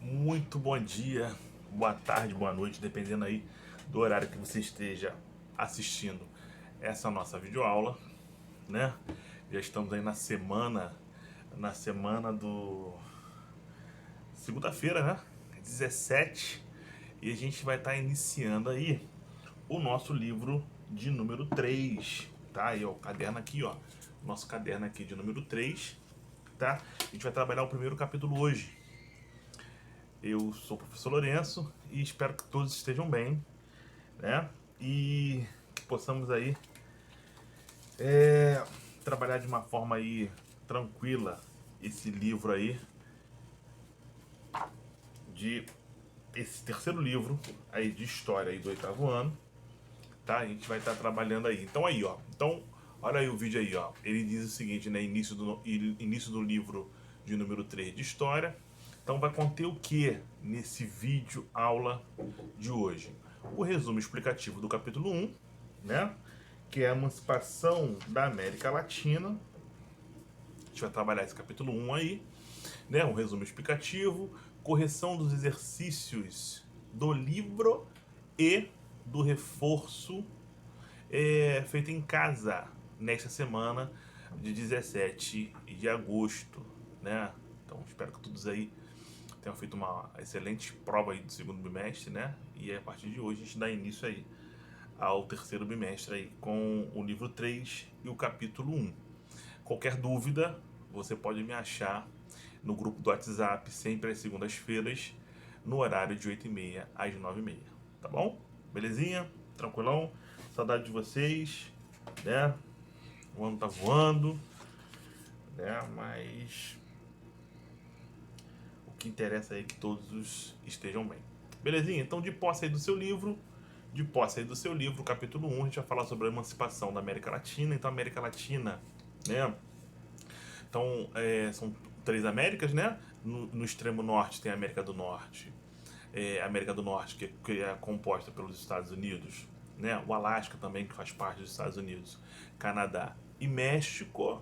Muito bom dia, boa tarde, boa noite, dependendo aí do horário que você esteja assistindo essa nossa videoaula, né? Já estamos aí na semana do segunda-feira, né? 17, e a gente vai estar iniciando aí o nosso livro de número 3, tá? Aí, ó, o caderno aqui, ó. Nosso caderno aqui de número 3, tá? A gente vai trabalhar o primeiro capítulo hoje. Eu sou o professor Lourenço e espero que todos estejam bem, né? E que possamos aí trabalhar de uma forma aí tranquila esse livro aí, de esse terceiro livro aí de história aí do oitavo ano, tá? A gente vai estar trabalhando aí. Então aí, ó. Então, olha aí o vídeo aí, ó. Ele diz o seguinte, né? Início do livro de número 3 de história. Então vai conter o que nesse vídeo aula de hoje? O resumo explicativo do capítulo 1, né? Que é a emancipação da América Latina. A gente vai trabalhar esse capítulo 1 aí, né? Um resumo explicativo, correção dos exercícios do livro e do reforço feito em casa nesta semana de 17 de agosto, né? Então espero que todos aí tenham feito uma excelente prova aí do segundo bimestre, né? E a partir de hoje a gente dá início aí ao terceiro bimestre aí com o livro 3 e o capítulo 1. Qualquer dúvida, você pode me achar no grupo do WhatsApp, sempre às segundas-feiras, no horário de 8h30 às 9h30, tá bom? Belezinha? Tranquilão? Saudade de vocês, né? O ano tá voando, né? Mas o que interessa é que todos estejam bem. Belezinha? Então, de posse aí do seu livro, capítulo 1, a gente vai falar sobre a emancipação da América Latina. Então, a América Latina, né? Então, são três Américas, né? No extremo norte tem a América do Norte, que é composta pelos Estados Unidos, né? O Alasca também, que faz parte dos Estados Unidos, Canadá e México,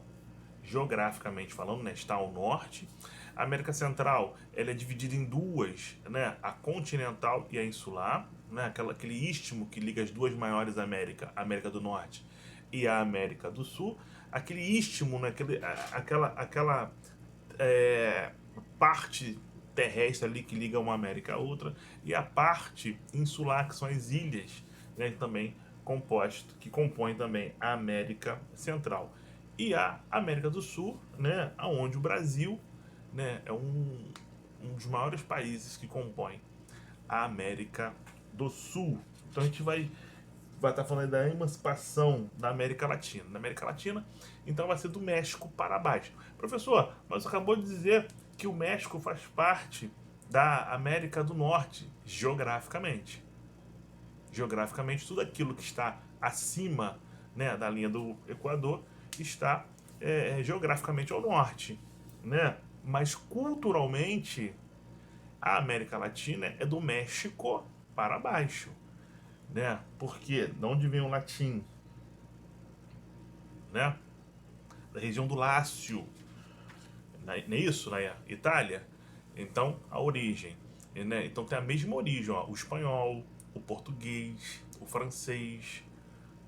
geograficamente falando, né? Está ao norte. A América Central, ela é dividida em duas, né? A continental e a insular, né? Aquele istmo que liga as duas maiores Américas, a América do Norte e a América do Sul. Aquele istmo, né? Aquela parte terrestre ali que liga uma América a outra, e a parte insular, que são as ilhas, né, que compõem também a América Central. E a América do Sul, né, onde o Brasil, né, é um dos maiores países que compõem a América do Sul. Então a gente vai estar falando da emancipação da América Latina. Na América Latina, então vai ser do México para baixo. Professor, mas acabou de dizer que o México faz parte da América do Norte, geograficamente. Geograficamente, tudo aquilo que está acima, né, da linha do Equador está geograficamente ao norte, né? Mas culturalmente, a América Latina é do México para baixo, né? Porque de onde vem o latim, né? Da região do Lácio, não é isso, na Itália? Então, a origem, né? Então tem a mesma origem, ó, o espanhol, o português, o francês,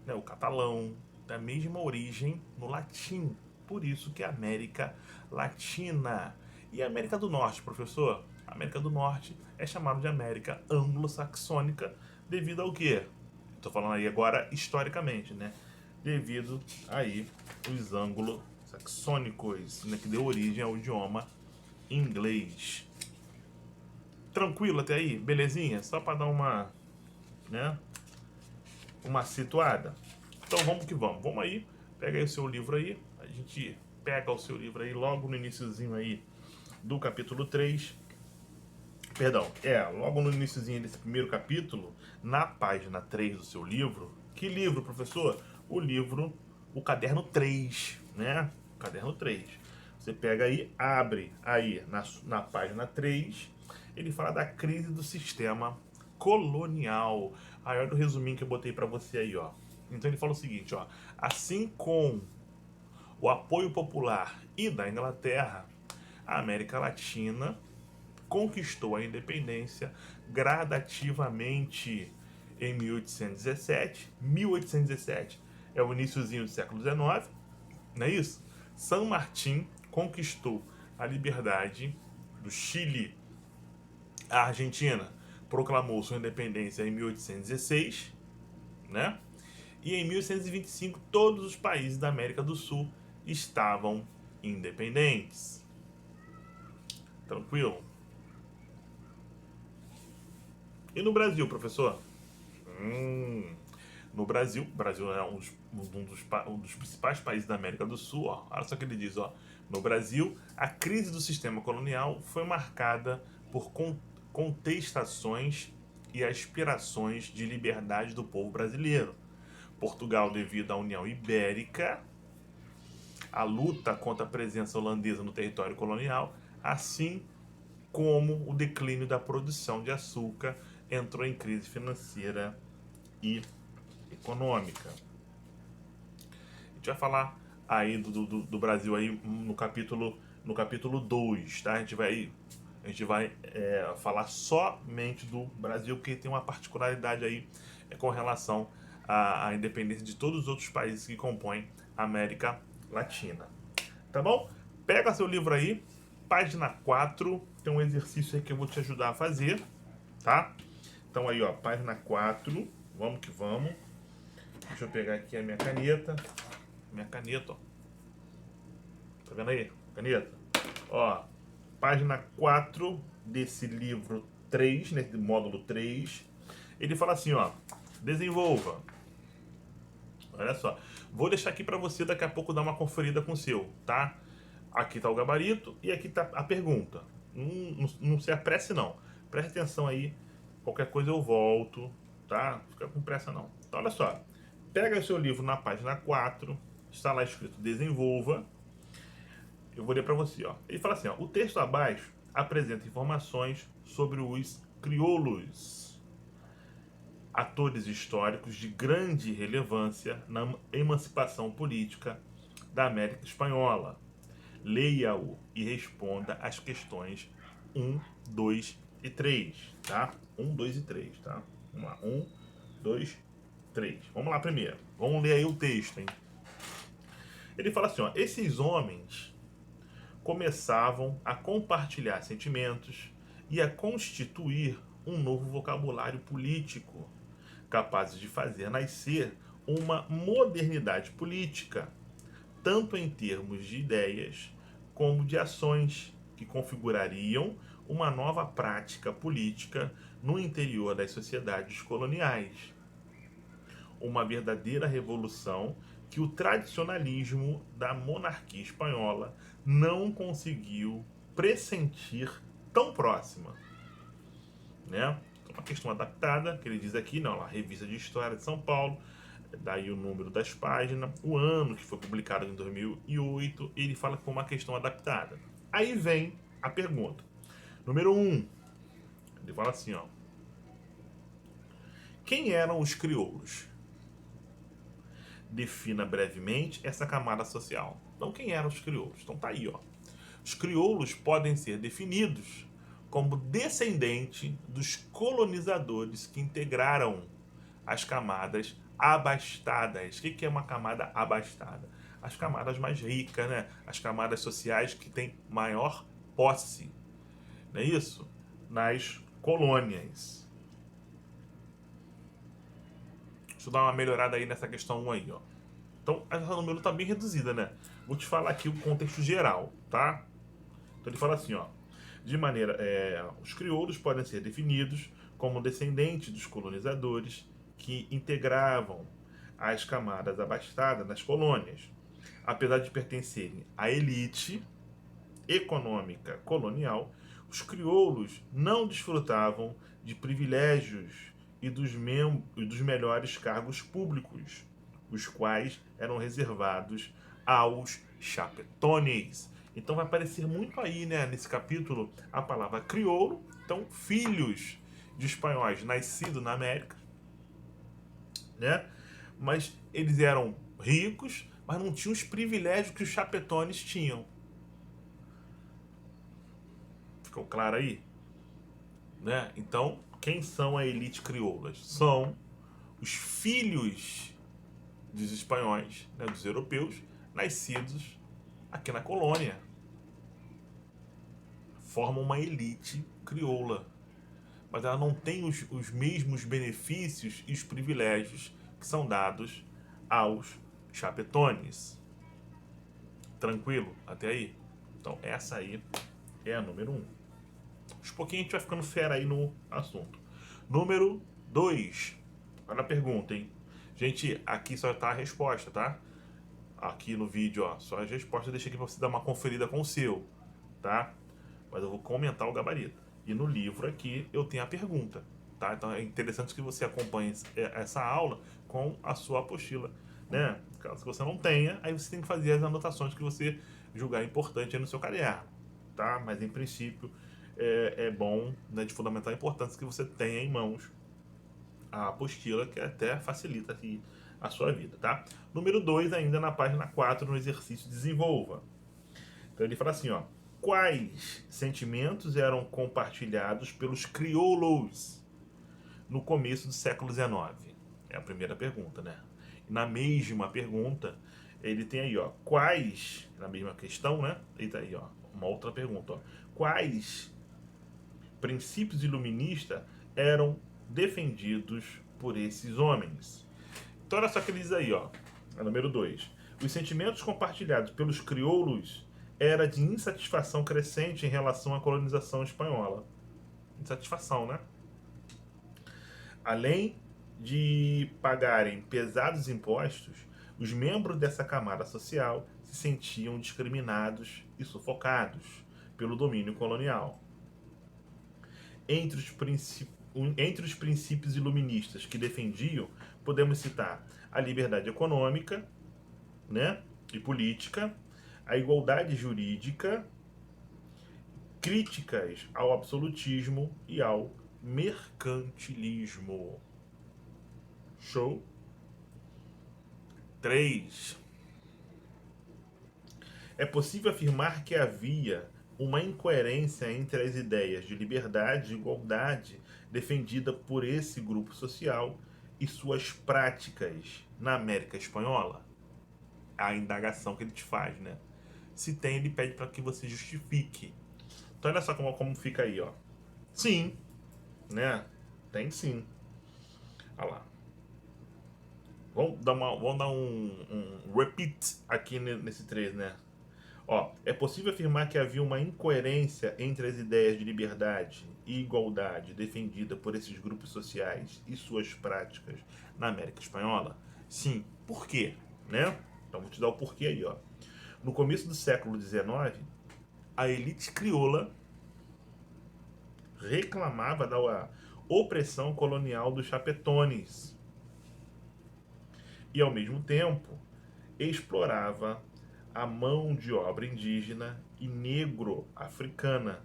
né? O catalão, tem a mesma origem no latim. Por isso que é América Latina. E a América do Norte, professor? A América do Norte é chamada de América Anglo-Saxônica devido ao quê? Estou falando aí agora historicamente, né? Devido aí os anglo-saxônicos, né? Que deu origem ao idioma inglês. Tranquilo até aí? Belezinha? Só para dar né? Uma situada. Então vamos que vamos. Vamos aí, pega aí o seu livro aí. A gente pega o seu livro aí logo no iniciozinho aí do capítulo 3. Perdão, logo no iniciozinho desse primeiro capítulo, na página 3 do seu livro. Que livro, professor? O caderno 3, né? O caderno 3. Você pega aí, abre aí na página 3, ele fala da crise do sistema colonial. Aí olha o resuminho que eu botei para você aí, ó. Então ele fala o seguinte, ó: assim com o apoio popular e da Inglaterra, a América Latina conquistou a independência gradativamente em 1817. 1817 é o iniciozinho do século XIX, não é isso? San Martín conquistou a liberdade do Chile. A Argentina proclamou sua independência em 1816, né? E em 1825 todos os países da América do Sul estavam independentes. Tranquilo? E no Brasil, professor? No Brasil, o Brasil é um dos principais países da América do Sul. Ó. Olha só o que ele diz. Ó. No Brasil, a crise do sistema colonial foi marcada por contestações e aspirações de liberdade do povo brasileiro. Portugal, devido à União Ibérica, a luta contra a presença holandesa no território colonial, assim como o declínio da produção de açúcar, entrou em crise financeira e econômica. A gente vai falar aí do Brasil aí no capítulo 2, tá? A gente vai falar somente do Brasil, porque tem uma particularidade aí com relação à independência de todos os outros países que compõem a América Latina. Tá bom? Pega seu livro aí, página 4, tem um exercício aí que eu vou te ajudar a fazer, tá? Então aí, ó, página 4, vamos que vamos. Deixa eu pegar aqui a minha caneta. Ó. Tá vendo aí? Caneta. Ó, página 4 desse livro 3, né, módulo 3. Ele fala assim, ó, desenvolva. Olha só. Vou deixar aqui para você daqui a pouco dar uma conferida com o seu, tá? Aqui tá o gabarito e aqui tá a pergunta. Não se apresse não. Preste atenção aí. Qualquer coisa eu volto, tá? Não fica com pressa não. Então olha só. Pega o seu livro na página 4. Está lá escrito desenvolva. Eu vou ler para você, ó. Ele fala assim, ó. O texto abaixo apresenta informações sobre os crioulos, atores históricos de grande relevância na emancipação política da América Espanhola. Leia-o e responda as questões 1, 2 e 3, tá? 1, 2 e 3, tá? Vamos lá, 1, 2, 3. Vamos lá primeiro. Vamos ler aí o texto, hein? Ele fala assim, ó, esses homens começavam a compartilhar sentimentos e a constituir um novo vocabulário político, capazes de fazer nascer uma modernidade política, tanto em termos de ideias como de ações que configurariam uma nova prática política no interior das sociedades coloniais. Uma verdadeira revolução que o tradicionalismo da monarquia espanhola não conseguiu pressentir tão próxima, né? Uma questão adaptada, que ele diz aqui, não, a Revista de História de São Paulo, daí o número das páginas, o ano que foi publicado em 2008, ele fala que foi uma questão adaptada. Aí vem a pergunta. Número 1, ele fala assim, ó. Quem eram os crioulos? Defina brevemente essa camada social. Então, quem eram os crioulos? Então tá aí, ó. Os crioulos podem ser definidos como descendente dos colonizadores que integraram as camadas abastadas. O que é uma camada abastada? As camadas mais ricas, né? As camadas sociais que têm maior posse, não é isso? Nas colônias. Deixa eu dar uma melhorada aí nessa questão 1 aí, ó. Então, essa número tá bem reduzida, né? Vou te falar aqui o contexto geral, tá? Então ele fala assim, ó. De maneira, os crioulos podem ser definidos como descendentes dos colonizadores que integravam as camadas abastadas nas colônias. Apesar de pertencerem à elite econômica colonial, os crioulos não desfrutavam de privilégios e dos melhores cargos públicos, os quais eram reservados aos chapetones. Então vai aparecer muito aí, né, nesse capítulo, a palavra crioulo. Então, filhos de espanhóis nascidos na América, né? Mas eles eram ricos, mas não tinham os privilégios que os chapetones tinham. Ficou claro aí? né? Então, quem são a elite crioulas? São os filhos dos espanhóis, né, dos europeus, nascidos aqui na colônia. Formam uma elite crioula. Mas ela não tem os mesmos benefícios e os privilégios que são dados aos chapetones. Tranquilo? Até aí? Então, essa aí é a número 1. Aos pouquinhos a gente vai ficando fera aí no assunto. Número 2. Olha a pergunta, hein? Gente, aqui só tá a resposta, tá? Aqui no vídeo, ó, só as respostas eu deixei aqui pra você dar uma conferida com o seu, tá? Mas eu vou comentar o gabarito. E no livro aqui eu tenho a pergunta, tá? Então é interessante que você acompanhe essa aula com a sua apostila, né? Caso você não tenha, aí você tem que fazer as anotações que você julgar importante aí no seu caderno, tá? Mas em princípio é bom, né, de fundamental importância que você tenha em mãos a apostila, que até facilita aqui a sua vida, tá? Número 2, ainda na página 4, no exercício desenvolva. Então ele fala assim, ó: quais sentimentos eram compartilhados pelos crioulos no começo do século XIX? É a primeira pergunta, né? E na mesma pergunta, ele tem aí, ó, quais, na mesma questão, né? Ele tá aí, ó, uma outra pergunta, ó. Quais princípios iluministas eram defendidos por esses homens? Então olha só que ele diz aí, ó, a número 2. Os sentimentos compartilhados pelos crioulos era de insatisfação crescente em relação à colonização espanhola. Insatisfação, né? Além de pagarem pesados impostos, os membros dessa camada social se sentiam discriminados e sufocados pelo domínio colonial. Entre os princípios iluministas que defendiam, podemos citar a liberdade econômica, né, e política, a igualdade jurídica, críticas ao absolutismo e ao mercantilismo. Show? 3. É possível afirmar que havia uma incoerência entre as ideias de liberdade e igualdade defendida por esse grupo social e suas práticas na América Espanhola? A indagação que ele te faz, né? Se tem, ele pede para que você justifique. Então olha só como fica aí, ó. Sim, né? Tem sim. Olha lá. Vamos dar um repeat aqui nesse 3, né? Ó, é possível afirmar que havia uma incoerência entre as ideias de liberdade e igualdade defendida por esses grupos sociais e suas práticas na América Espanhola? Sim. Por quê? Né? Então vou te dar o porquê aí, ó. No começo do século XIX, a elite crioula reclamava da opressão colonial dos chapetones e, ao mesmo tempo, explorava a mão de obra indígena e negro-africana.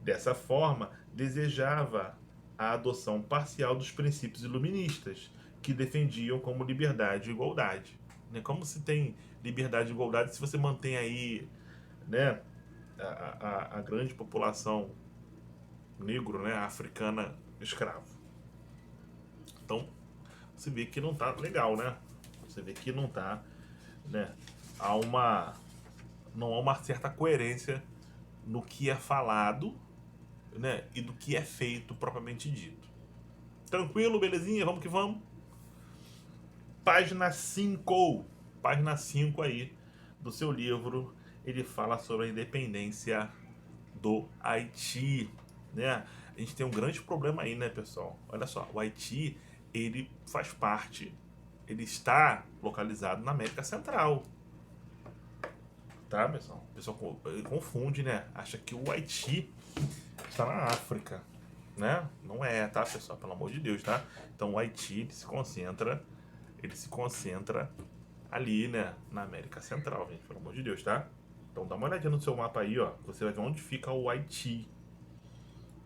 Dessa forma, desejava a adoção parcial dos princípios iluministas, que defendiam como liberdade e igualdade. Como se tem liberdade e igualdade se você mantém aí, né, a grande população negro, né, africana, escravo? Então, você vê que não tá legal, né? Você vê que não tá, né? Não há uma certa coerência no que é falado, né, e do que é feito propriamente dito. Tranquilo, belezinha? Vamos que vamos. Página 5. Página 5 aí do seu livro, ele fala sobre a independência do Haiti, né? A gente tem um grande problema aí, né, pessoal? Olha só, o Haiti, ele faz parte, ele está localizado na América Central. Tá, pessoal? O pessoal confunde, né? Acha que o Haiti está na África, né? Não é, tá, pessoal? Pelo amor de Deus, tá? Então o Haiti ele se concentra ali, né, na América Central, gente, pelo amor de Deus, tá? Então dá uma olhadinha no seu mapa aí, ó, você vai ver onde fica o Haiti,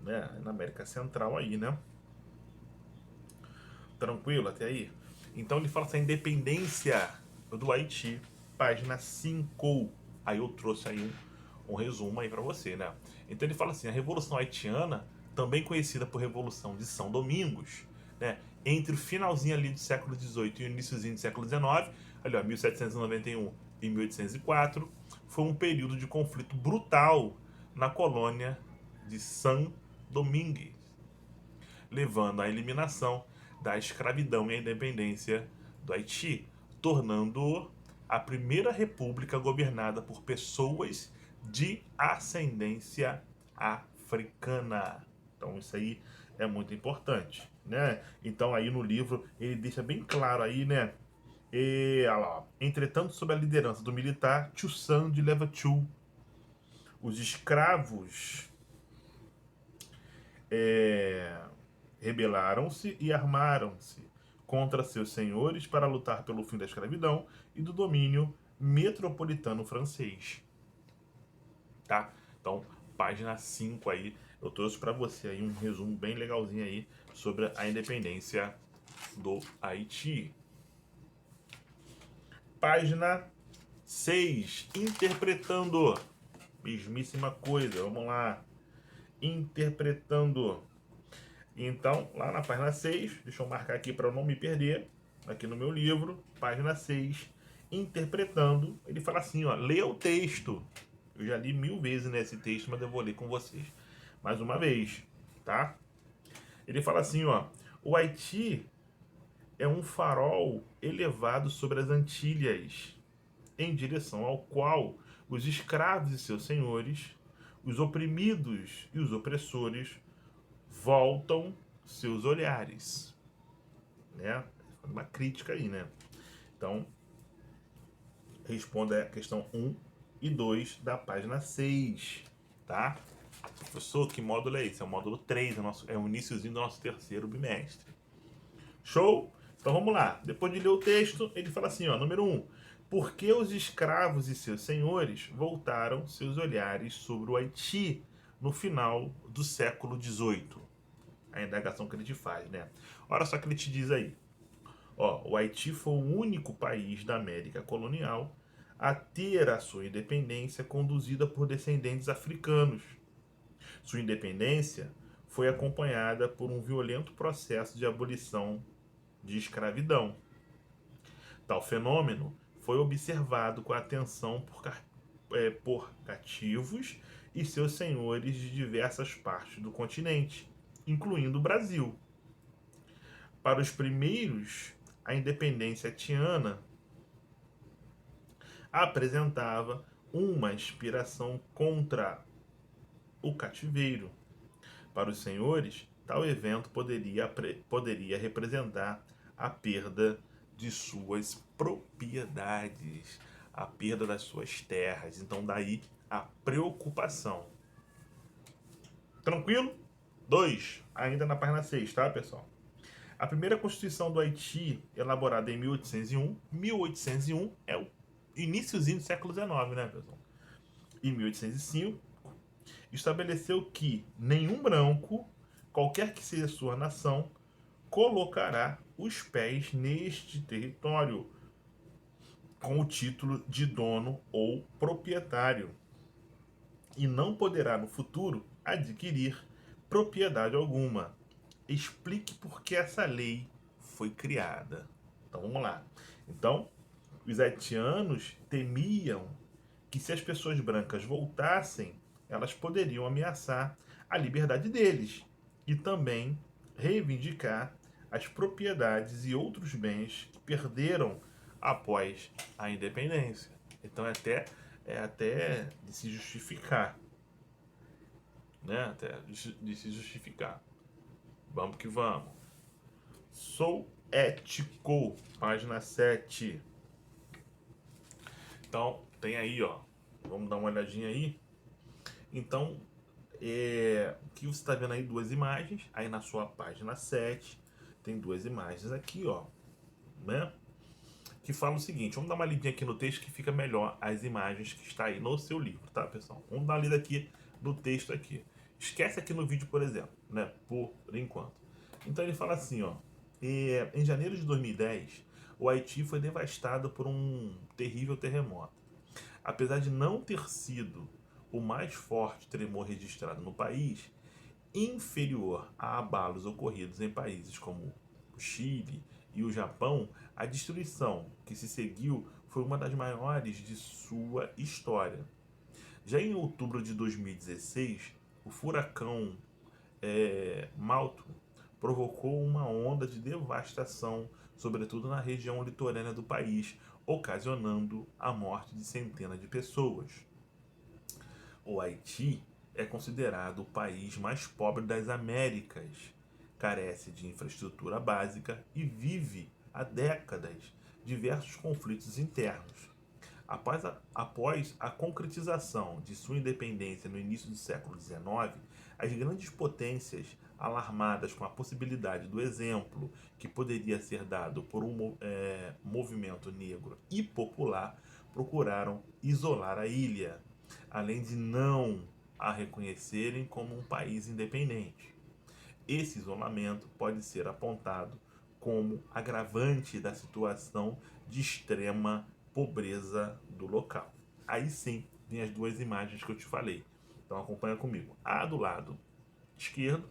né? Na América Central aí, né? Tranquilo até aí? Então ele fala essa independência do Haiti, página 5. Aí eu trouxe aí um resumo aí para você, né? Então ele fala assim, a Revolução Haitiana, também conhecida por Revolução de São Domingos, né? Entre o finalzinho ali do século XVIII e o iníciozinho do século XIX, ali ó, 1791 e 1804, foi um período de conflito brutal na colônia de São Domingues, levando à eliminação da escravidão e à independência do Haiti, tornando-o a primeira república governada por pessoas de ascendência africana. Então isso aí é muito importante, né? Então aí no livro ele deixa bem claro aí, né? Olha lá, entretanto, sob a liderança do militar Toussaint de Louverture, os escravos rebelaram-se e armaram-se contra seus senhores para lutar pelo fim da escravidão e do domínio metropolitano francês. Tá? Então, página 5 aí, eu trouxe para você aí um resumo bem legalzinho aí sobre a independência do Haiti. Página 6, interpretando. Mesmíssima coisa, vamos lá. Interpretando. Então, lá na página 6, deixa eu marcar aqui para eu não me perder, aqui no meu livro, página 6, interpretando, ele fala assim, ó, leia o texto. Eu já li 1000 vezes nesse texto, mas eu vou ler com vocês mais uma vez, tá? Ele fala assim, ó, o Haiti é um farol elevado sobre as Antilhas, em direção ao qual os escravos e seus senhores, os oprimidos e os opressores voltam seus olhares, né? Uma crítica aí, né? Então, responda a questão 1 e 2 da página 6, tá? Professor, que módulo é esse? É o módulo 3, é o iniciozinho do nosso terceiro bimestre. Show? Então vamos lá. Depois de ler o texto, ele fala assim, ó, número 1. Por que os escravos e seus senhores voltaram seus olhares sobre o Haiti no final do século XVIII? A indagação que ele te faz, né? Olha só o que ele te diz aí. Ó, o Haiti foi o único país da América colonial a ter a sua independência conduzida por descendentes africanos. Sua independência foi acompanhada por um violento processo de abolição de escravidão. Tal fenômeno foi observado com atenção por cativos e seus senhores de diversas partes do continente, incluindo o Brasil. Para os primeiros, a independência haitiana apresentava uma inspiração contra o cativeiro. Para os senhores, tal evento poderia representar a perda de suas propriedades, a perda das suas terras. Então, daí a preocupação. Tranquilo? 2, ainda na página 6, tá, pessoal? A primeira Constituição do Haiti, elaborada em 1801 é o iniciozinho do século XIX, né, pessoal? Em 1805, estabeleceu que nenhum branco, qualquer que seja sua nação, colocará os pés neste território com o título de dono ou proprietário e não poderá no futuro adquirir propriedade alguma. Explique por que essa lei foi criada. Então vamos lá. Então, os haitianos temiam que se as pessoas brancas voltassem, elas poderiam ameaçar a liberdade deles e também reivindicar as propriedades e outros bens que perderam após a independência. Então é até de se justificar, né? Até de se justificar. Vamos que vamos. Sou ético, página 7. Então, tem aí, ó. Vamos dar uma olhadinha aí. Então, o que você está vendo aí? Duas imagens. Aí na sua página 7, tem duas imagens aqui, ó. Né? Que falam o seguinte. Vamos dar uma lidinha aqui no texto que fica melhor as imagens que está aí no seu livro, tá, pessoal? Vamos dar uma lida aqui no texto aqui. Esquece aqui no vídeo, por exemplo, né? Por enquanto. Então ele fala assim, ó. Em janeiro de 2010, o Haiti foi devastado por um terrível terremoto. Apesar de não ter sido o mais forte tremor registrado no país, inferior a abalos ocorridos em países como o Chile e o Japão, a destruição que se seguiu foi uma das maiores de sua história. Já em outubro de 2016, o furacão Malto provocou uma onda de devastação, sobretudo na região litorânea do país, ocasionando a morte de centenas de pessoas. O Haiti é considerado o país mais pobre das Américas, carece de infraestrutura básica e vive há décadas diversos conflitos internos. Após a concretização de sua independência no início do século XIX, as grandes potências, alarmadas com a possibilidade do exemplo que poderia ser dado por um movimento negro e popular, procuraram isolar a ilha, além de não a reconhecerem como um país independente. Esse isolamento pode ser apontado como agravante da situação de extrema pobreza do local. Aí sim, vem as duas imagens que eu te falei. Então acompanha comigo. A do lado esquerdo,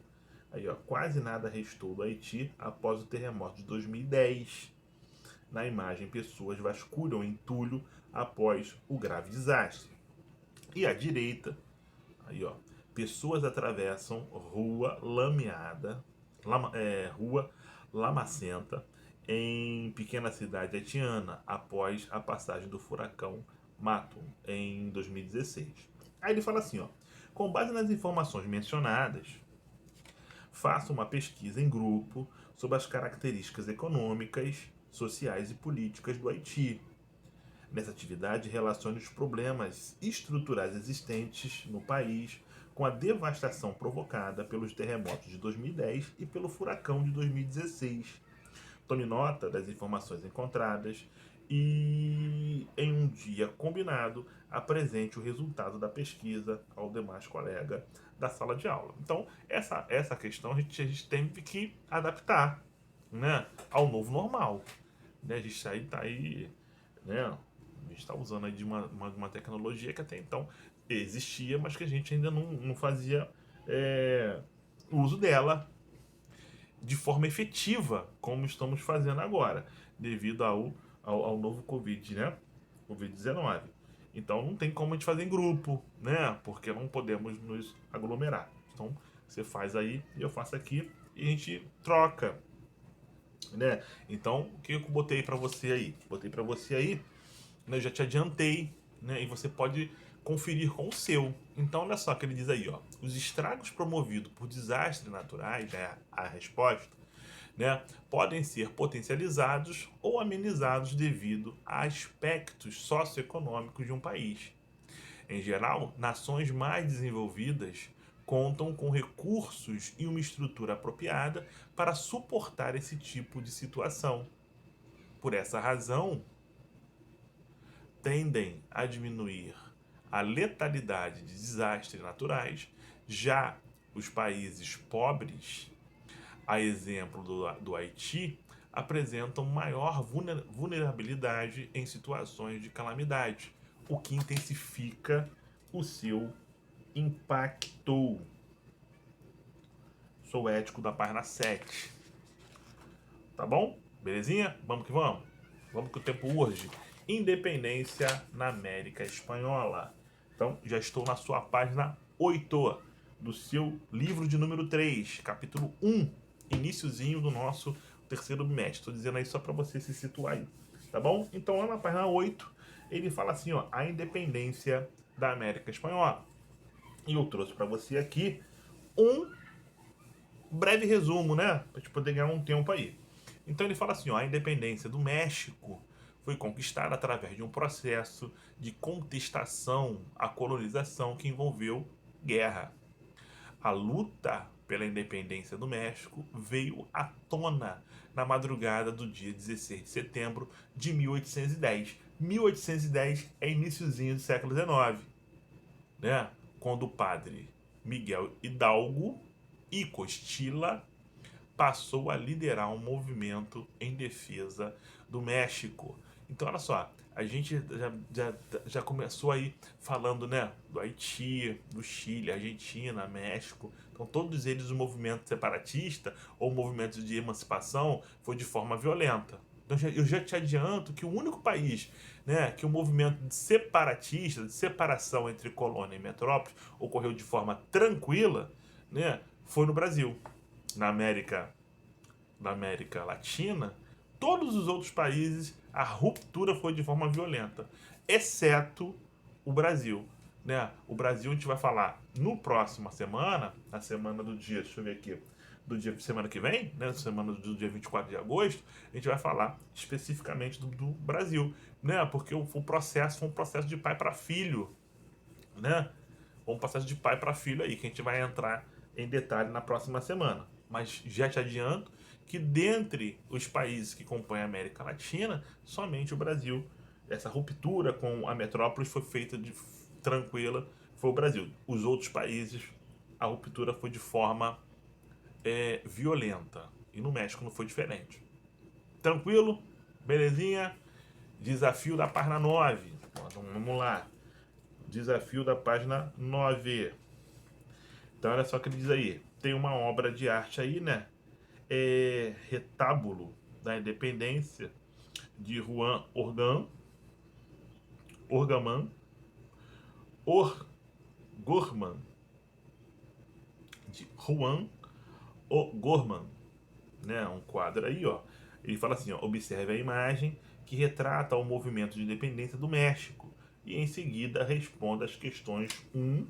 aí ó, quase nada restou do Haiti após o terremoto de 2010. Na imagem, pessoas vasculham entulho após o grave desastre. E à direita, aí ó, pessoas atravessam rua lameada, rua lamacenta, em pequena cidade haitiana, após a passagem do furacão Mato, em 2016. Aí ele fala assim, ó, com base nas informações mencionadas, faça uma pesquisa em grupo sobre as características econômicas, sociais e políticas do Haiti. Nessa atividade, relacione os problemas estruturais existentes no país com a devastação provocada pelos terremotos de 2010 e pelo furacão de 2016. Tome nota das informações encontradas e, em um dia combinado, apresente o resultado da pesquisa ao demais colega da sala de aula. Então, essa questão a gente teve que adaptar, né, ao novo normal. Né? A gente está aí, né, a gente está usando aí de uma tecnologia que até então existia, mas que a gente ainda não fazia uso dela de forma efetiva, como estamos fazendo agora, devido ao novo Covid, né? Covid-19. Então não tem como a gente fazer em grupo, né? Porque não podemos nos aglomerar. Então você faz aí, eu faço aqui e a gente troca, né? Então o que eu botei para você aí? Botei para você aí, né? Eu já te adiantei, né? E você pode conferir com o seu. Então olha só que ele diz aí, ó, os estragos promovidos por desastres naturais, é a resposta, né, podem ser potencializados ou amenizados devido a aspectos socioeconômicos de um país. Em geral, nações mais desenvolvidas contam com recursos e uma estrutura apropriada para suportar esse tipo de situação. Por essa razão, tendem a diminuir a letalidade de desastres naturais, já os países pobres, a exemplo do Haiti, apresentam maior vulnerabilidade em situações de calamidade, o que intensifica o seu impacto. Sou ético da página 7. Tá bom? Belezinha? Vamos que vamos? Vamos que o tempo urge. Independência na América Espanhola. Então, já estou na sua página 8 do seu livro de número 3, capítulo 1, iniciozinho do nosso terceiro bimestre. Estou dizendo aí só para você se situar aí, tá bom? Então, lá na página 8, ele fala assim, ó, a independência da América Espanhola. E eu trouxe para você aqui um breve resumo, né? Para gente poder ganhar um tempo aí. Então ele fala assim, ó, a independência do México foi conquistada através de um processo de contestação à colonização que envolveu guerra. A luta pela independência do México veio à tona na madrugada do dia 16 de setembro de 1810. 1810 é iniciozinho do século XIX, né? Quando o padre Miguel Hidalgo e Costilla passou a liderar um movimento em defesa do México. Então, olha só, a gente já começou aí falando, né, do Haiti, do Chile, Argentina, México. Então, todos eles, o movimento separatista ou o movimento de emancipação foi de forma violenta. Então, eu já te adianto que o único país, né, que o movimento separatista, de separação entre colônia e metrópole, ocorreu de forma tranquila, né, foi no Brasil. Na América Latina, todos os outros países a ruptura foi de forma violenta, exceto o Brasil. Né? O Brasil a gente vai falar no próxima semana, na semana do dia, deixa eu ver aqui, do dia semana que vem, né? Semana do dia 24 de agosto, a gente vai falar especificamente do Brasil, né? Porque o processo foi um processo de pai para filho, né? Um processo de pai para filho aí, que a gente vai entrar em detalhe na próxima semana. Mas já te adianto que dentre os países que compõem a América Latina, somente o Brasil, essa ruptura com a metrópole foi feita de tranquila, foi o Brasil. Os outros países, a ruptura foi de forma violenta. E no México não foi diferente. Tranquilo? Belezinha? Desafio da página 9. Então, vamos lá. Desafio da página 9. Então, olha só o que ele diz aí. Tem uma obra de arte aí, né? Retábulo da Independência, de Juan Orgaman, de Juan O'Gorman, né? Um quadro aí, ó. Ele fala assim, ó, observe a imagem que retrata o movimento de independência do México e em seguida responda as questões 1,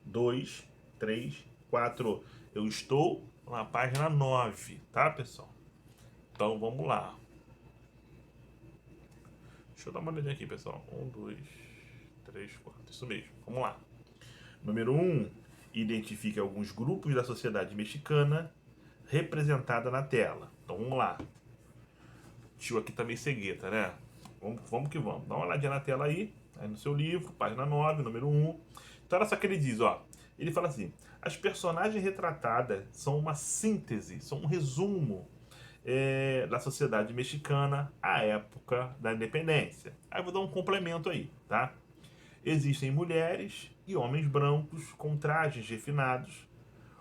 2, 3, 4. Eu estou na página 9, tá, pessoal? Então vamos lá. Deixa eu dar uma olhadinha aqui, pessoal. 1, 2, 3, 4. Isso mesmo. Vamos lá. Número 1. Identifique alguns grupos da sociedade mexicana representada na tela. Então vamos lá. O tio aqui tá meio cegueta, né? Vamos que vamos. Dá uma olhadinha na tela aí no seu livro, página 9, número 1. Então olha só o que ele diz, ó. Ele fala assim: as personagens retratadas são uma síntese, são um resumo da sociedade mexicana à época da independência. Aí eu vou dar um complemento aí, tá? Existem mulheres e homens brancos com trajes refinados,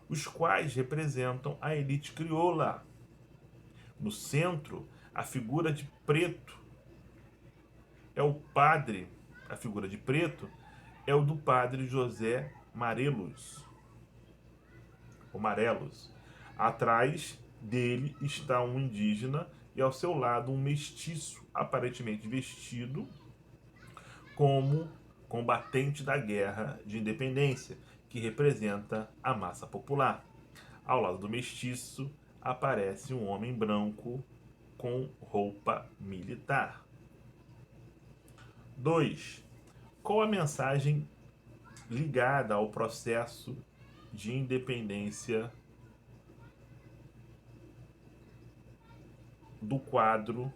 os quais representam a elite crioula. No centro, a figura de preto é o padre, a figura de preto é o do padre José Marelos. O Marelos. Atrás dele está um indígena e ao seu lado um mestiço, aparentemente vestido como combatente da guerra de independência, que representa a massa popular. Ao lado do mestiço aparece um homem branco com roupa militar. 2. Qual a mensagem ligada ao processo de independência do quadro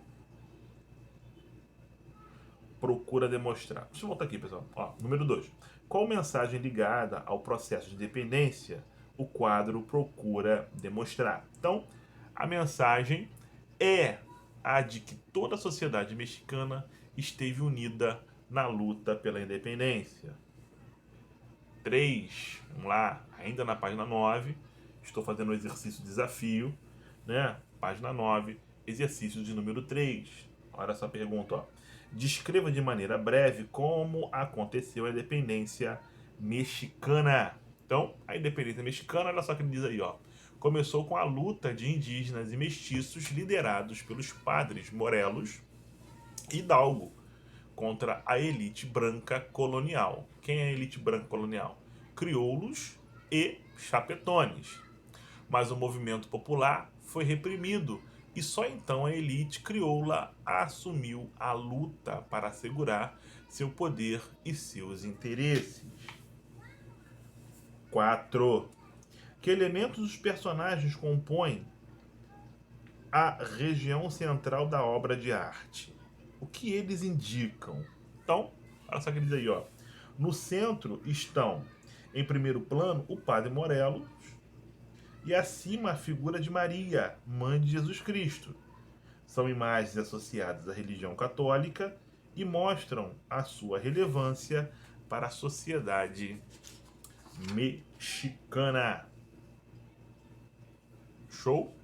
procura demonstrar? Deixa eu voltar aqui, pessoal. Ó, número 2. Qual mensagem ligada ao processo de independência o quadro procura demonstrar? Então, a mensagem é a de que toda a sociedade mexicana esteve unida na luta pela independência. 3. Vamos lá, ainda na página 9. Estou fazendo o exercício desafio, né? Página 9, exercício de número 3. Olha essa pergunta, ó. Descreva de maneira breve como aconteceu a independência mexicana. Então, a independência mexicana, olha só o que ele diz aí, ó. Começou com a luta de indígenas e mestiços liderados pelos padres Morelos e Hidalgo contra a elite branca colonial. Quem é a elite branca colonial? Crioulos e chapetones. Mas o movimento popular foi reprimido e só então a elite crioula assumiu a luta para assegurar seu poder e seus interesses. 4. Que elementos os personagens compõem a região central da obra de arte? O que eles indicam? Então, olha só o que ele diz aí, ó. No centro estão, em primeiro plano, o padre Morelos e acima a figura de Maria, mãe de Jesus Cristo. São imagens associadas à religião católica e mostram a sua relevância para a sociedade mexicana. Show?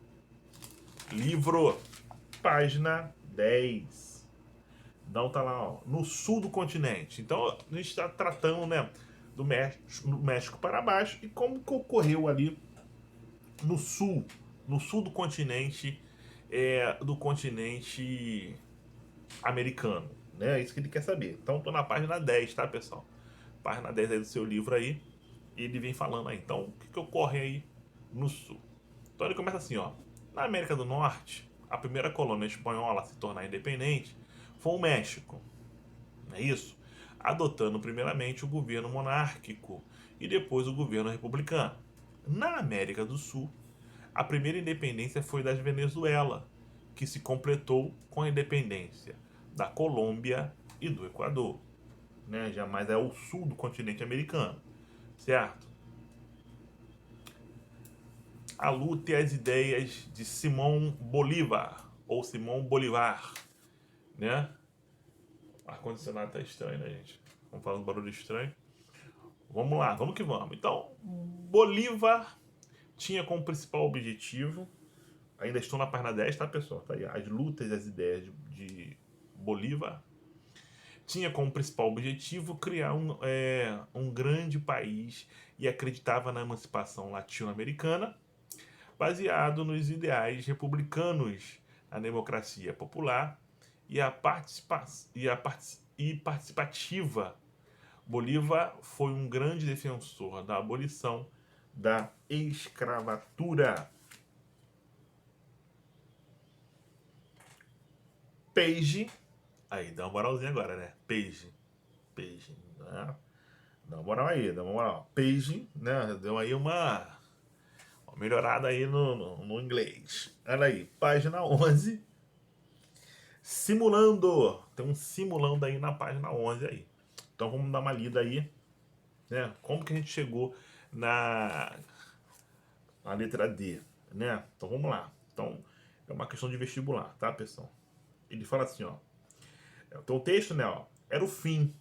Livro, página 10. Então tá lá, ó, no sul do continente. Então a gente está tratando, né, do México para baixo e como que ocorreu ali no sul do continente, do continente americano, né? É isso que ele quer saber. Então tô na página 10, tá, pessoal? Página 10 aí do seu livro aí, ele vem falando aí. Então, o que ocorre aí no sul? Então ele começa assim, ó. Na América do Norte, a primeira colônia espanhola a se tornar independente foi o México, não é isso? Adotando primeiramente o governo monárquico e depois o governo republicano. Na América do Sul, a primeira independência foi da Venezuela, que se completou com a independência da Colômbia e do Equador, né? Jamais é o sul do continente americano, certo? A luta e as ideias de Simão Bolívar, ou Simão Bolivar, né? O ar-condicionado tá estranho, né, gente? Vamos falar um barulho estranho. Vamos lá, vamos que vamos. Então, Bolívar tinha como principal objetivo, ainda estou na página 10, tá, pessoal? Tá aí, as lutas e as ideias de Bolívar. Tinha como principal objetivo criar um grande país e acreditava na emancipação latino-americana, baseado nos ideais republicanos, a democracia popular e a participativa. Bolívar foi um grande defensor da abolição da escravatura. Page, aí dá uma moralzinha agora, né? Page, né? Dá uma moral aí, dá uma moral. Page, né? Deu aí uma melhorada aí no inglês. Olha aí, página 11. Simulando. Tem um simulando aí na página 11 aí. Então vamos dar uma lida aí, né? Como que a gente chegou na letra D, né? Então vamos lá. Então é uma questão de vestibular, tá, pessoal? Ele fala assim, ó. Então o texto, né, ó, era o fim.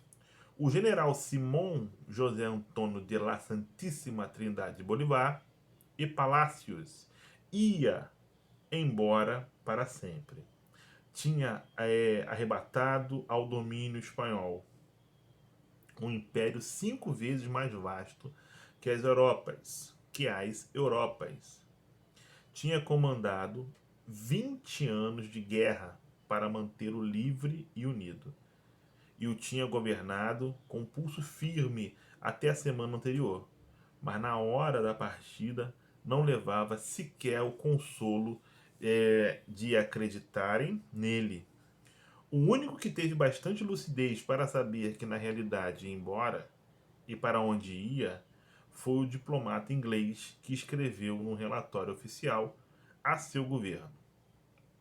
O general Simón José Antônio de la Santíssima Trindade Bolivar e Palácios ia embora para sempre. Tinha arrebatado ao domínio espanhol um império 5 vezes mais vasto que as Europas. Tinha comandado 20 anos de guerra para mantê-lo livre e unido. E o tinha governado com pulso firme até a semana anterior. Mas na hora da partida não levava sequer o consolo de acreditarem nele. O único que teve bastante lucidez para saber que na realidade ia embora e para onde ia foi o diplomata inglês que escreveu num relatório oficial a seu governo.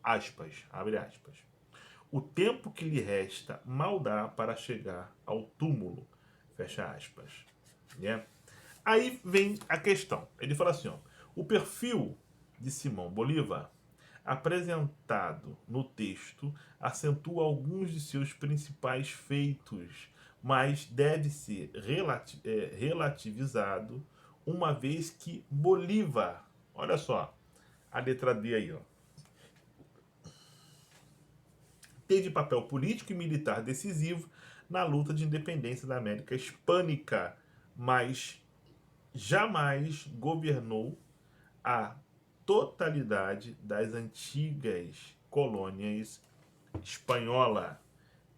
Aspas, abre aspas. O tempo que lhe resta mal dá para chegar ao túmulo. Fecha aspas. Né? Aí vem a questão. Ele fala assim, ó, o perfil de Simão Bolívar, apresentado no texto, acentua alguns de seus principais feitos, mas deve ser relativizado, uma vez que Bolívar, olha só, a letra D aí, ó, teve papel político e militar decisivo na luta de independência da América Hispânica, mas jamais governou a totalidade das antigas colônias espanholas.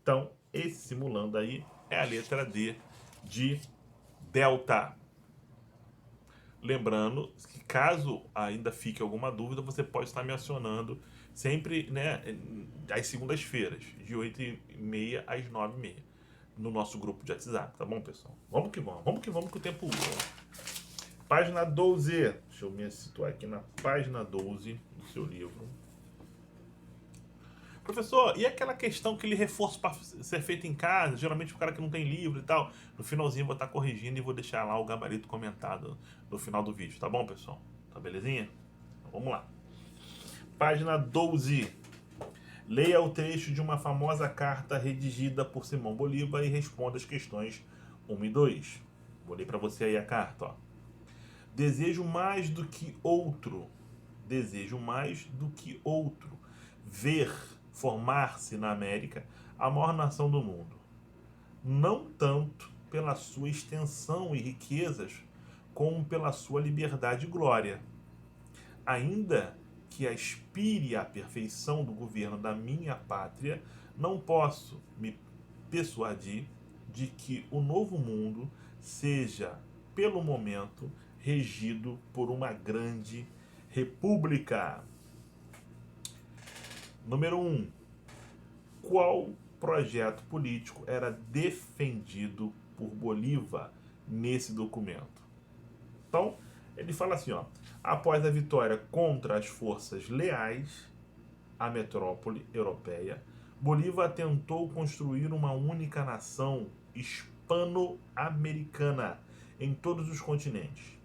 Então, esse simulando aí é a letra D de Delta. Lembrando que caso ainda fique alguma dúvida, você pode estar me acionando sempre, né, às segundas-feiras, de 8h30 às 9h30, no nosso grupo de WhatsApp, tá bom, pessoal? Vamos que vamos que o tempo voa. Página 12. Deixa eu me situar aqui na página 12 do seu livro. Professor, e aquela questão, aquele reforço para ser feito em casa, geralmente o cara que não tem livro e tal, no finalzinho eu vou estar corrigindo e vou deixar lá o gabarito comentado no final do vídeo, tá bom, pessoal? Tá belezinha? Então vamos lá. Página 12. Leia o trecho de uma famosa carta redigida por Simão Bolívar e responda as questões 1 e 2. Vou ler para você aí a carta. Ó. Desejo mais do que outro, ver formar-se na América a maior nação do mundo. Não tanto pela sua extensão e riquezas, como pela sua liberdade e glória. Ainda que aspire à perfeição do governo da minha pátria, não posso me persuadir de que o novo mundo seja, pelo momento, regido por uma grande república. Número 1. Qual projeto político era defendido por Bolívar nesse documento? Então, ele fala assim, ó, após a vitória contra as forças leais à metrópole europeia, Bolívar tentou construir uma única nação hispano-americana em todos os continentes.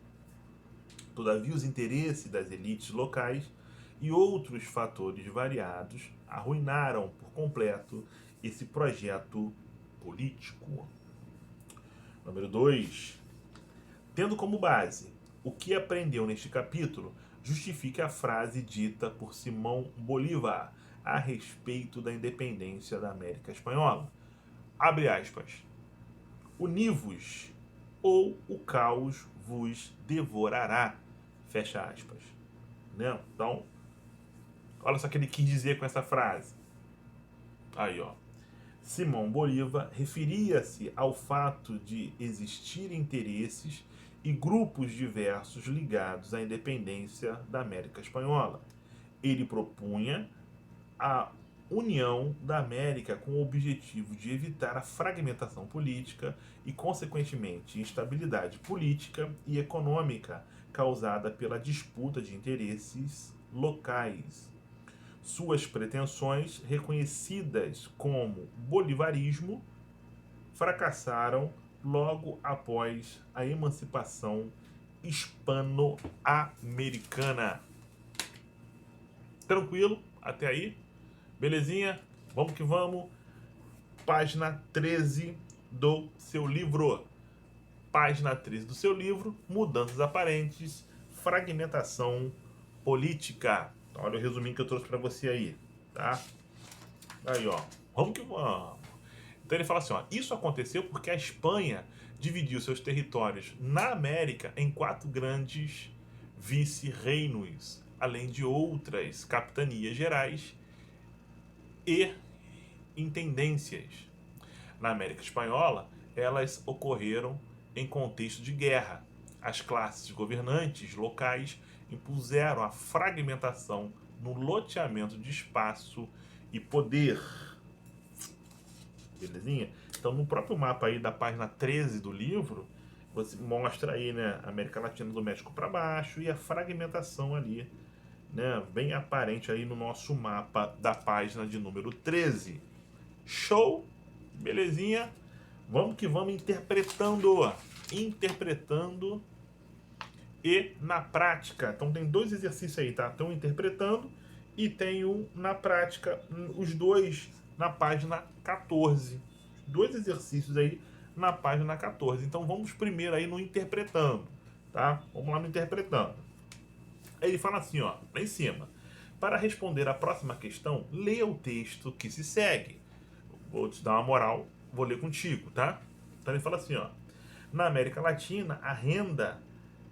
Todavia, os interesses das elites locais e outros fatores variados arruinaram por completo esse projeto político. Número 2. Tendo como base o que aprendeu neste capítulo, justifique a frase dita por Simão Bolívar a respeito da independência da América Espanhola. Abre aspas. Uni-vos ou o caos vos devorará. Fecha aspas. Né? Então, olha só o que ele quis dizer com essa frase. Aí, ó. Simão Bolívar referia-se ao fato de existir interesses e grupos diversos ligados à independência da América Espanhola. Ele propunha a união da América com o objetivo de evitar a fragmentação política e, consequentemente, instabilidade política e econômica causada pela disputa de interesses locais. Suas pretensões, reconhecidas como bolivarismo, fracassaram logo após a emancipação hispano-americana. Tranquilo? Até aí? Belezinha? Vamos que vamos. Página 13 do seu livro. Página 13 do seu livro, Mudanças Aparentes, Fragmentação Política. Então, olha o resuminho que eu trouxe para você aí, tá? Aí, ó. Vamos que vamos. Então ele fala assim, ó, isso aconteceu porque a Espanha dividiu seus territórios na América em 4 grandes vice-reinos, além de outras capitanias gerais e intendências. Na América Espanhola, elas ocorreram em contexto de guerra. As classes governantes locais impuseram a fragmentação no loteamento de espaço e poder. Belezinha? Então, no próprio mapa aí da página 13 do livro, você mostra aí, né, a América Latina do México para baixo e a fragmentação ali, né, bem aparente aí no nosso mapa da página de número 13. Show? Belezinha? Vamos que vamos interpretando e na prática. Então tem 2 exercícios aí, tá? Tem um interpretando e tem um na prática, os 2 na página 14. 2 exercícios aí na página 14. Então vamos primeiro aí no interpretando, tá? Vamos lá no interpretando. Aí ele fala assim, ó, lá em cima. Para responder à próxima questão, leia o texto que se segue. Vou te dar uma moral, vou ler contigo, tá? Então ele fala assim, ó. Na América Latina, a renda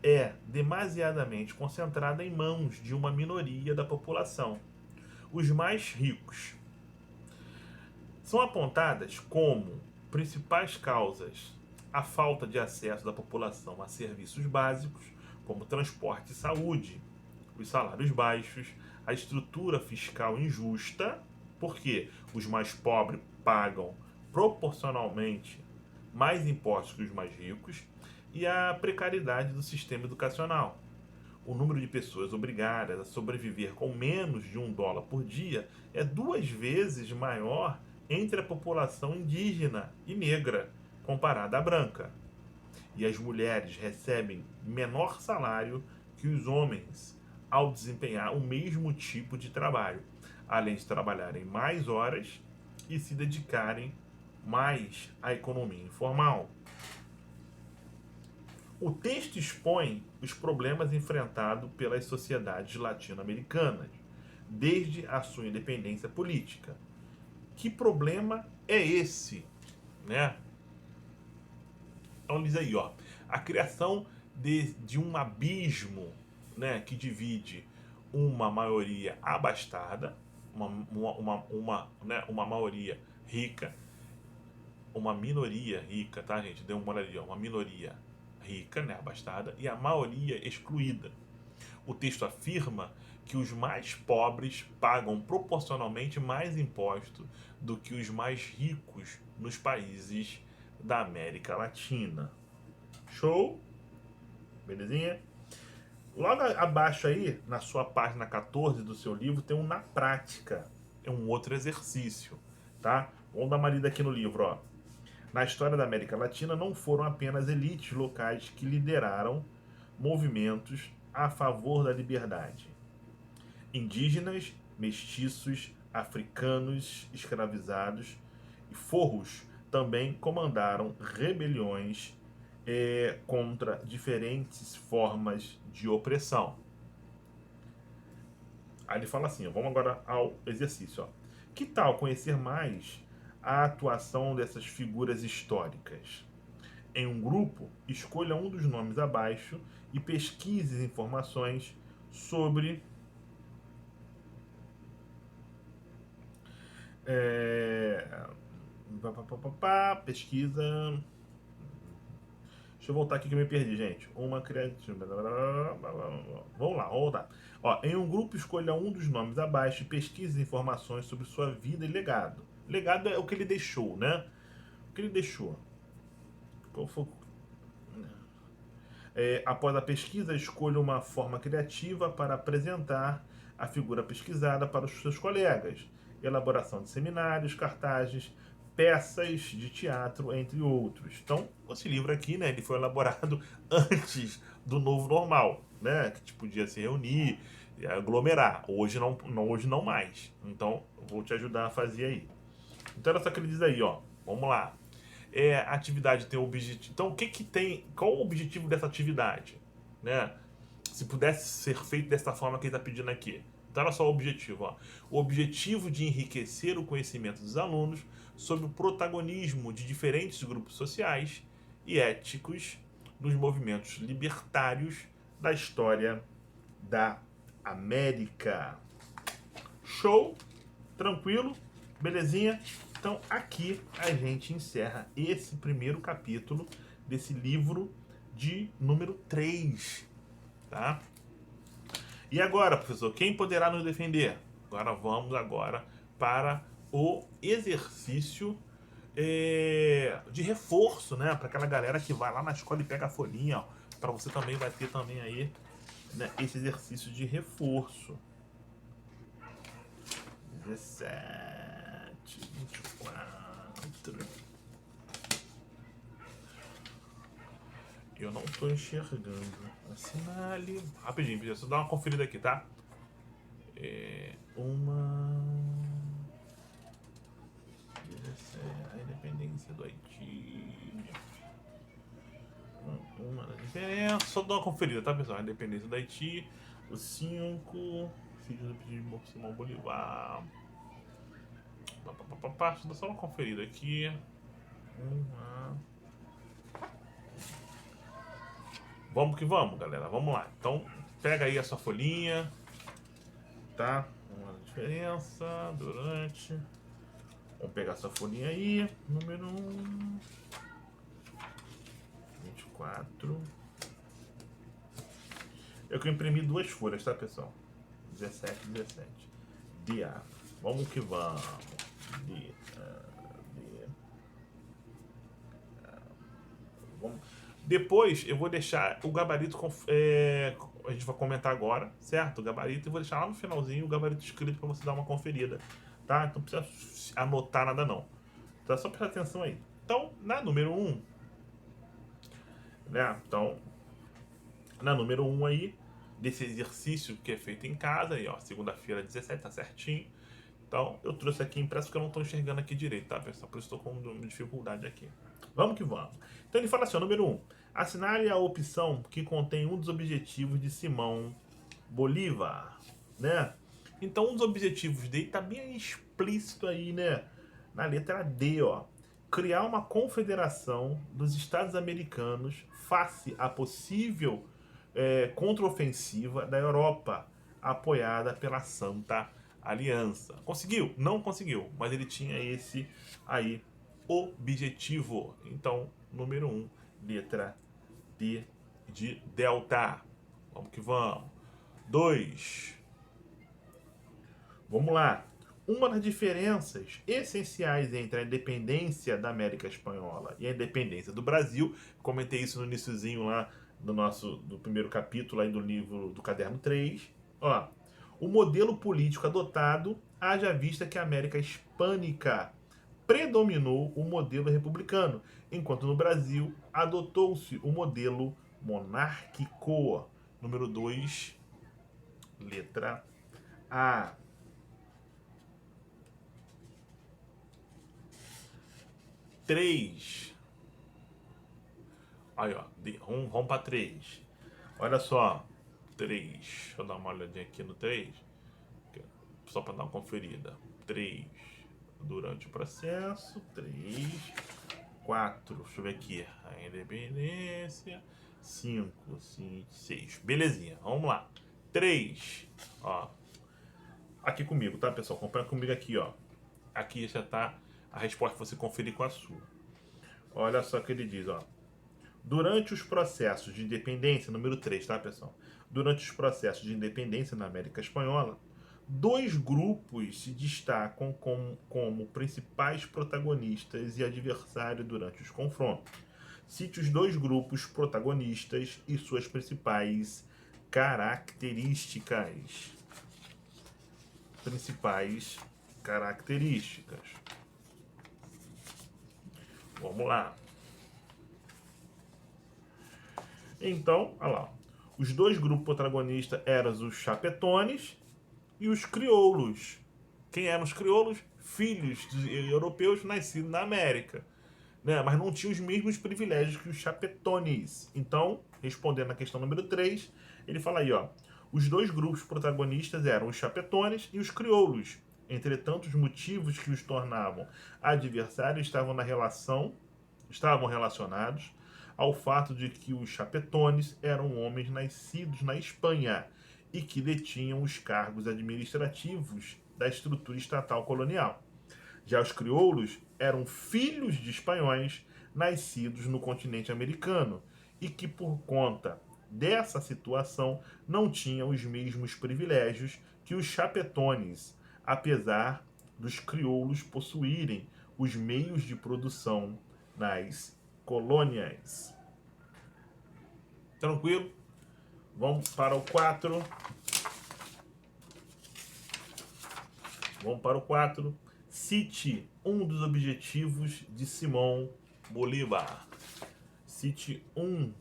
é demasiadamente concentrada em mãos de uma minoria da população. Os mais ricos são apontadas como principais causas a falta de acesso da população a serviços básicos, como transporte e saúde, os salários baixos, a estrutura fiscal injusta, porque os mais pobres pagam proporcionalmente mais impostos que os mais ricos, e a precariedade do sistema educacional. O número de pessoas obrigadas a sobreviver com menos de $1 por dia é 2 vezes maior entre a população indígena e negra, comparada à branca. E as mulheres recebem menor salário que os homens ao desempenhar o mesmo tipo de trabalho. além de trabalharem mais horas e se dedicarem mais à economia informal. O texto expõe os problemas enfrentados pelas sociedades latino-americanas desde a sua independência política. Que problema é esse, né? Então diz aí, ó, a criação de um abismo, né, que divide uma maioria abastada, uma maioria rica, uma minoria rica, tá, gente? Deu uma olhadinha, uma minoria rica, né, abastada, e a maioria excluída. O texto afirma que os mais pobres pagam proporcionalmente mais imposto do que os mais ricos nos países da América Latina. Show? Belezinha? Logo abaixo aí, na sua página 14 do seu livro, tem um na prática. É um outro exercício, tá? Vamos dar uma lida aqui no livro, ó. Na história da América Latina, não foram apenas elites locais que lideraram movimentos a favor da liberdade. Indígenas, mestiços, africanos escravizados e forros também comandaram rebeliões contra diferentes formas de opressão. Aí ele fala assim, ó, vamos agora ao exercício. Ó. Que tal conhecer mais a atuação dessas figuras históricas? Em um grupo, escolha um dos nomes abaixo e pesquise informações sobre pesquisa. Deixa eu voltar aqui que eu me perdi, gente. Uma criativa. Vamos lá, vamos voltar. Ó, em um grupo, escolha um dos nomes abaixo e pesquise informações sobre sua vida e legado. Legado é o que ele deixou, né? O que ele deixou. Após a pesquisa, escolha uma forma criativa para apresentar a figura pesquisada para os seus colegas. Elaboração de seminários, cartazes, peças de teatro, entre outros. Então, esse livro aqui, né, ele foi elaborado antes do novo normal, né, que a gente podia se reunir, aglomerar. Hoje não mais. Então, vou te ajudar a fazer aí. Então, olha só que ele diz aí, ó. Vamos lá. A atividade tem objetivo. Então, qual o objetivo dessa atividade? Né? Se pudesse ser feito dessa forma que ele está pedindo aqui. Então, olha só o objetivo. Ó. O objetivo de enriquecer o conhecimento dos alunos sobre o protagonismo de diferentes grupos sociais e éticos nos movimentos libertários da história da América. Show? Tranquilo? Belezinha? Então aqui a gente encerra esse primeiro capítulo desse livro de número 3, tá? E agora, professor, quem poderá nos defender? Agora vamos para o exercício de reforço, né? Para aquela galera que vai lá na escola e pega a folhinha, ó. Para você também vai ter também aí, né, esse exercício de reforço. 17, 24. Eu não tô enxergando. Assinale. Rapidinho, deixa eu dar uma conferida aqui, tá? A independência do Haiti. Uma diferença. Só dar uma conferida, tá, pessoal? A independência do Haiti. O 5. Filho de Simão Bolivar. Deixa eu dar só uma conferida aqui. Vamos que vamos, galera. Vamos lá. Então, pega aí a sua folhinha. Tá? Uma diferença durante. Vamos pegar essa folhinha aí. Número 1. 24. Eu que imprimi 2 folhas, tá, pessoal? 17 e 17. Dia. Vamos que vamos. Vamos. Depois eu vou deixar o gabarito. A gente vai comentar agora, certo? O gabarito. E vou deixar lá no finalzinho o gabarito escrito para você dar uma conferida, tá? Então não precisa anotar nada, não. Então é só prestar atenção aí. Então, na número 1, né? Então, na número 1 aí, desse exercício que é feito em casa, aí, ó, segunda-feira 17, tá certinho. Então, eu trouxe aqui impresso porque eu não estou enxergando aqui direito, tá, pessoal? Por isso estou com dificuldade aqui. Vamos que vamos. Então, ele fala assim, ó, número 1. Assinale a opção que contém um dos objetivos de Simão Bolívar, né? Então, um dos objetivos dele está bem explícito aí, né? Na letra D, ó. Criar uma confederação dos Estados americanos face à possível contraofensiva da Europa, apoiada pela Santa Aliança. Conseguiu? Não conseguiu, mas ele tinha esse aí objetivo. Então, número 1, letra D de Delta. Vamos que vamos. 2. Vamos lá. Uma das diferenças essenciais entre a independência da América Espanhola e a independência do Brasil, comentei isso no iniciozinho lá do primeiro capítulo aí do livro do Caderno 3. Ó, o modelo político adotado, haja vista que a América Hispânica predominou o modelo republicano, enquanto no Brasil adotou-se o modelo monárquico. Número 2, letra A. 3. Aí, ó. Vamos para 3. Olha só. 3. Deixa eu dar uma olhadinha aqui no 3. Só para dar uma conferida. 3. Durante o processo. 3. 4. Deixa eu ver aqui. A independência. 5, 6. Belezinha. Vamos lá. 3. Ó. Aqui comigo, tá, pessoal? Acompanha comigo aqui, ó. Aqui já tá a resposta pra você conferir com a sua. Olha só o que ele diz, ó. Durante os processos de independência, número 3, tá, pessoal? Durante os processos de independência na América Espanhola, 2 grupos se destacam como principais protagonistas e adversários durante os confrontos. Cite os 2 grupos protagonistas e suas principais características. Vamos lá. Então, olha lá. Os 2 grupos protagonistas eram os chapetones e os crioulos. Quem eram os crioulos? Filhos de europeus nascidos na América, né? Mas não tinham os mesmos privilégios que os chapetones. Então, respondendo à questão número 3, ele fala aí, ó. Os 2 grupos protagonistas eram os chapetones e os crioulos. Entretanto, os motivos que os tornavam adversários estavam relacionados ao fato de que os chapetones eram homens nascidos na Espanha e que detinham os cargos administrativos da estrutura estatal colonial. Já os crioulos eram filhos de espanhóis nascidos no continente americano e que, por conta dessa situação, não tinham os mesmos privilégios que os chapetones, apesar dos crioulos possuírem os meios de produção nas colônias. Tranquilo? Vamos para o 4. Cite um dos objetivos de Simão Bolívar. Cite um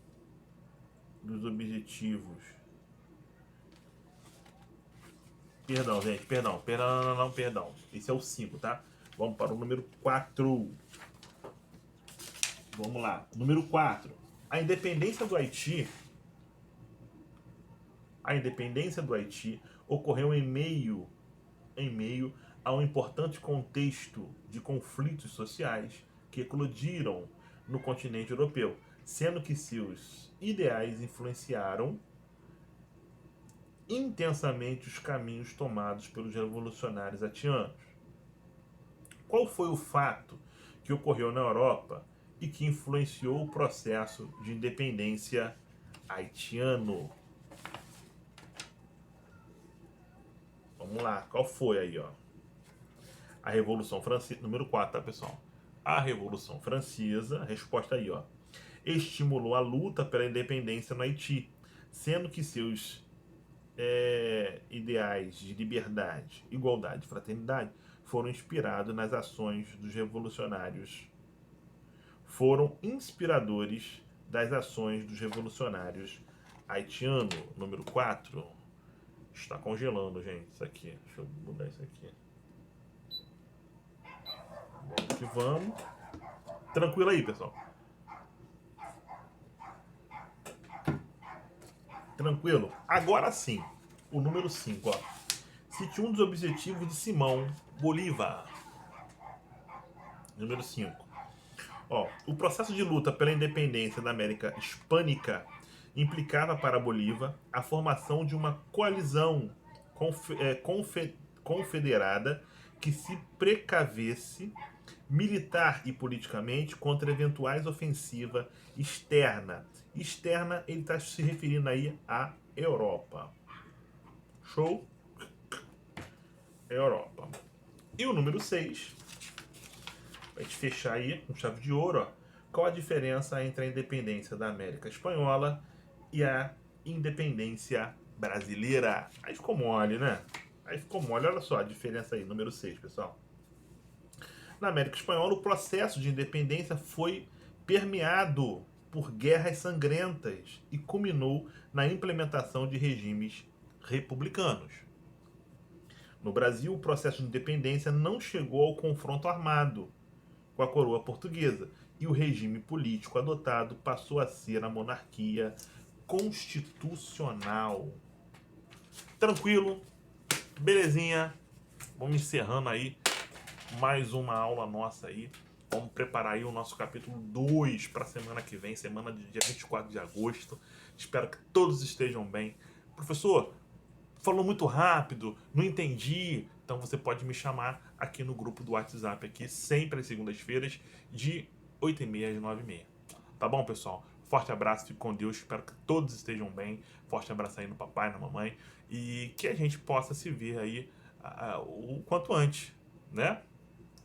dos objetivos. Perdão, gente. Perdão. Esse é o 5, tá? Vamos para o número 4. Vamos lá. Número 4. A independência do Haiti ocorreu em meio a um importante contexto de conflitos sociais que eclodiram no continente europeu, sendo que seus ideais influenciaram intensamente os caminhos tomados pelos revolucionários haitianos. Qual foi o fato que ocorreu na Europa e que influenciou o processo de independência haitiano? Vamos lá, qual foi aí, ó? A Revolução Francesa, número 4, tá, pessoal? A Revolução Francesa, resposta aí, ó. Estimulou a luta pela independência no Haiti, sendo que seus ideais de liberdade, igualdade e fraternidade foram inspirados nas ações dos revolucionários. Foram inspiradores das ações dos revolucionários haitianos. Número 4. Está congelando, gente, isso aqui. Deixa eu mudar isso aqui. que vamos. Tranquilo aí, pessoal. Tranquilo? Agora sim, o número 5, ó. Cite um dos objetivos de Simão Bolívar. Número 5. Ó, o processo de luta pela independência da América Hispânica implicava para Bolívar a formação de uma coalizão confederada que se precavesse militar e politicamente contra eventuais ofensiva externa. Externa, ele está se referindo aí à Europa. Show? Europa. E o número 6, para gente fechar aí com chave de ouro, ó, qual a diferença entre a independência da América Espanhola e a independência brasileira? Aí ficou mole, né? Aí ficou mole. Olha só a diferença aí, número 6, pessoal. Na América Espanhola, o processo de independência foi permeado por guerras sangrentas e culminou na implementação de regimes republicanos. No Brasil, o processo de independência não chegou ao confronto armado com a coroa portuguesa e o regime político adotado passou a ser a monarquia constitucional. Tranquilo? Belezinha? Vamos encerrando aí mais uma aula nossa aí. Vamos preparar aí o nosso capítulo 2 para a semana que vem, semana de dia 24 de agosto. Espero que todos estejam bem. Professor, falou muito rápido, não entendi. Então você pode me chamar aqui no grupo do WhatsApp aqui, sempre às segundas-feiras, de 8h30 às 9h30. Tá bom, pessoal? Forte abraço, fique com Deus. Espero que todos estejam bem. Forte abraço aí no papai, na mamãe. E que a gente possa se ver aí o quanto antes, né?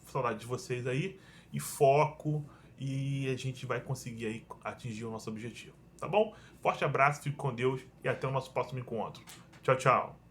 Saudade de vocês aí. E foco. E a gente vai conseguir aí atingir o nosso objetivo. Tá bom? Forte abraço, fique com Deus. E até o nosso próximo encontro. Tchau, tchau.